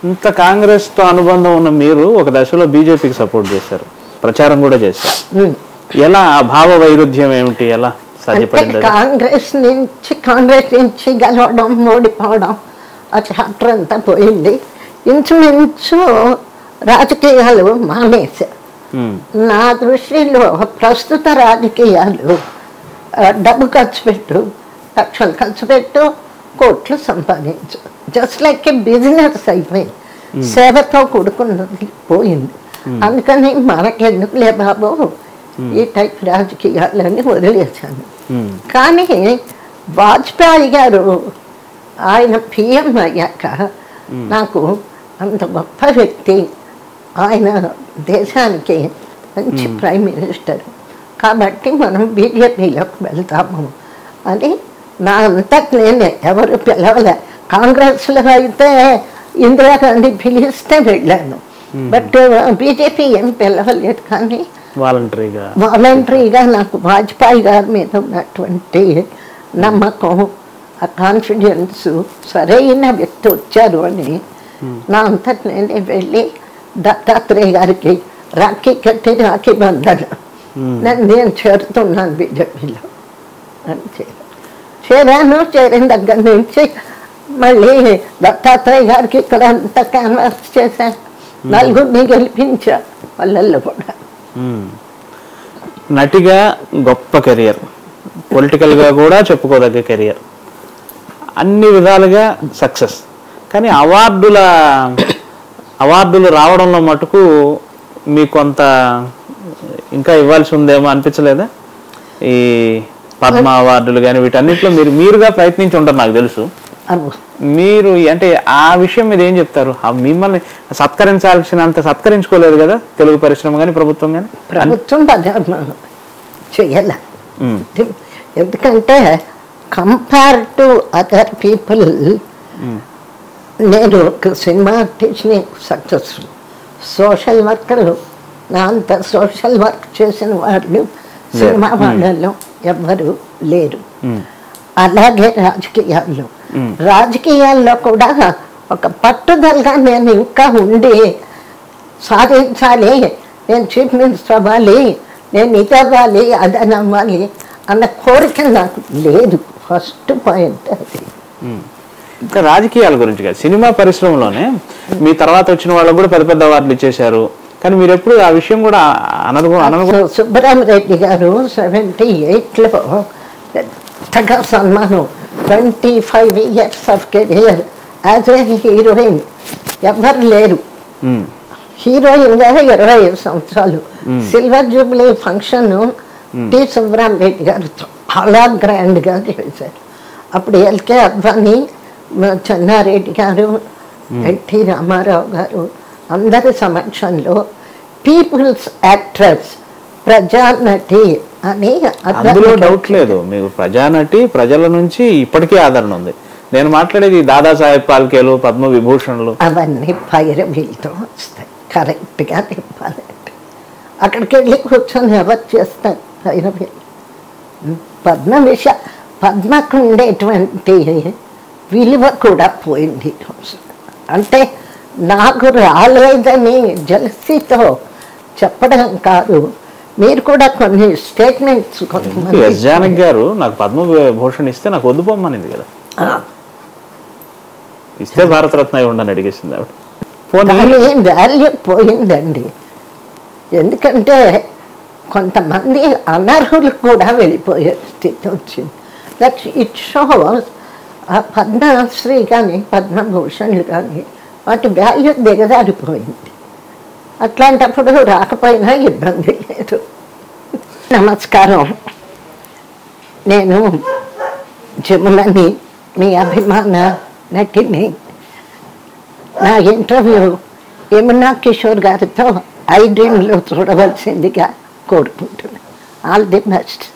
ఇంత కాంగ్రెస్తో అనుబంధం ఉన్న మీరు ఒక దశలో బీజేపీకి సపోర్ట్ చేశారు, ప్రచారం కూడా చేశారు. ఎలా ఆ భావ వైరుధ్యం ఏమిటి, ఎలా సాధ్యపడింది? కాంగ్రెస్ నుంచి గెలవడం, ఓడిపోవడం ఆ చాప్టర్ అంతా పోయింది. ఇంచుమించు రాజకీయాలు మానేశారు. నా దృష్టిలో ప్రస్తుత రాజకీయాలు డబ్బు ఖర్చు పెట్టు, లక్షలు ఖర్చు పెట్టు, కోట్లు సంపాదించు, జస్ట్ లైక్ ఏ బిజినెస్ అయిపోయింది. సేవతో కూడుకున్నది పోయింది. అందుకని మనకెందుకులే బాబు ఈ టైప్ రాజకీయాలని వదిలేశాను. కానీ వాజ్పేయి గారు ఆయన పిఎం అయ్యాక నాకు అంత గొప్ప వ్యక్తి, ఆయన దేశానికి మంచి ప్రైమ్ మినిస్టర్, కాబట్టి మనం బీజేపీలోకి వెళ్తాము అని నా అంతకు నేనే, ఎవరు పిలవలే. కాంగ్రెస్లో అయితే ఇందిరాగాంధీ పిలిస్తే వెళ్ళాను, బట్ బీజేపీ ఏం పిలవలేదు. కానీ వాలంటరీగా నాకు వాజ్పేయి గారి మీద ఉన్నటువంటి నమ్మకం, ఆ కాన్ఫిడెన్స్, సరైన వ్యక్తి వచ్చారు అని నా అంతకు నేనే వెళ్ళి దత్తాత్రేయ గారికి రాఖీ కట్టి రాఖీ బంధను నేను చేరుతున్నాను బీజేపీలో అని చేరాను. చేరిన దగ్గర నుంచి మళ్ళీ దత్తాత్రేయ గారికి ఇక్కడ అంతా క్యాన్వాస్ చేశాను, నలుగురిని గెలిపించా వాళ్ళల్లో కూడా. నటిగా గొప్ప కెరియర్, పొలిటికల్గా కూడా చెప్పుకోదగ్గ కెరియర్, అన్ని విధాలుగా సక్సెస్. కానీ అవార్డులు రావడంలో మటుకు మీకు కొంత ఇంకా ఇవ్వాల్సి ఉందేమో అనిపించలేదా? ఈ పద్మ అవార్డులు కానీ వీటన్నిటిలో మీరుగా ప్రయత్నించి ఉంటారు నాకు తెలుసు. మీరు అంటే ఆ విషయం మీద ఏం చెప్తారు? మిమ్మల్ని సత్కరించాల్సినంత సత్కరించుకోలేదు కదా తెలుగు పరిశ్రమ కానీ ప్రభుత్వం కానీ? ప్రభుత్వం చెయ్యాల, ఎందుకంటే కంపేర్ టు అదర్ పీపుల్ నేను ఒక సినిమా ఆర్టిస్ట్ని, సక్సెస్ఫుల్ సోషల్ వర్కర్లు, నా అంత సోషల్ వర్క్ చేసిన వాళ్ళు సినిమా వాళ్ళలో ఎవ్వరు లేరు. అలాగే రాజకీయాల్లో కూడా ఒక పట్టుదలగా నేను ఇంకా ఉండి సాధించాలి, నేను చీఫ్ మినిస్టర్ అవ్వాలి, నేను ఇది అవ్వాలి, అదని అవ్వాలి అన్న కోరిక నాకు లేదు. ఫస్ట్ పాయింట్ అది. ఇంకా రాజకీయాల గురించి కాదు, సినిమా పరిశ్రమలోనే మీ తర్వాత వచ్చిన వాళ్ళకు కూడా పెద్ద పెద్ద అవార్డులు ఇచ్చేశారు, కానీ మీరు ఎప్పుడు ఆ విషయం కూడా అనరు. సుబ్బరామరెడ్డి గారు 78లో పెద్దగా సన్మానం, 25 years of career as a heroine, ఎవరు లేరు. హీరోయిన్గా 25 సంవత్సరాలు. Silver Jubilee function T Subbarami Reddy గారు చాలా గ్రాండ్గా చేశారు. అప్పుడు ఎల్కే అద్వానీ, చెన్నారెడ్డి గారు, ఎన్టీ రామారావు గారు అందరి సమక్షంలో పీపుల్స్ యాక్ట్రెస్, ప్రజానటి అని. అందులో డౌట్ లేదు, మీకు ప్రజానటి ప్రజల నుంచి ఇప్పటికీ ఆదరణ ఉంది. నేను మాట్లాడేది దాదాసాహెబ్ ఫాల్కేలు, పద్మ విభూషణలు, అవన్నీ పైరవీలతో వస్తాయి. కరెక్ట్గా చెప్పాలంటే అక్కడికి వెళ్ళి కూర్చొని ఎవరు చేస్తారు పైరవీలు? పద్మకు ఉండేటువంటి విలువ కూడా పోయింది. అంటే నాకు రాలేదని జలసీతో చెప్పడం కాదు, మీరు కూడా కొన్ని స్టేట్మెంట్స్. ఎస్ జానకి గారు నాకు పద్మభూషణ్ ఇస్తే నాకు వద్దు పొమ్మనింది కదా, ఇస్తే భారతరత్న ఉండని అడిగేసింది ఆవిడ. వాల్యూ పోయిందండి, ఎందుకంటే కొంతమంది అనర్హులు కూడా వెళ్ళిపోయే స్థితి వచ్చింది. దట్ ఇట్ షోస్ ఆ పద్మశ్రీ కానీ పద్మభూషణ్లు కానీ వాటి వాల్యూ దిగజారిపోయింది. అట్లాంటప్పుడు రాకపోయినా ఇబ్బంది లేదు. నమస్కారం, నేను జములని, మీ అభిమాన నటిని. నా ఇంటర్వ్యూ యమునా కిషోర్ గారితో ఐ డ్రీమ్లో చూడవలసిందిగా కోరుకుంటున్నాను. All the best.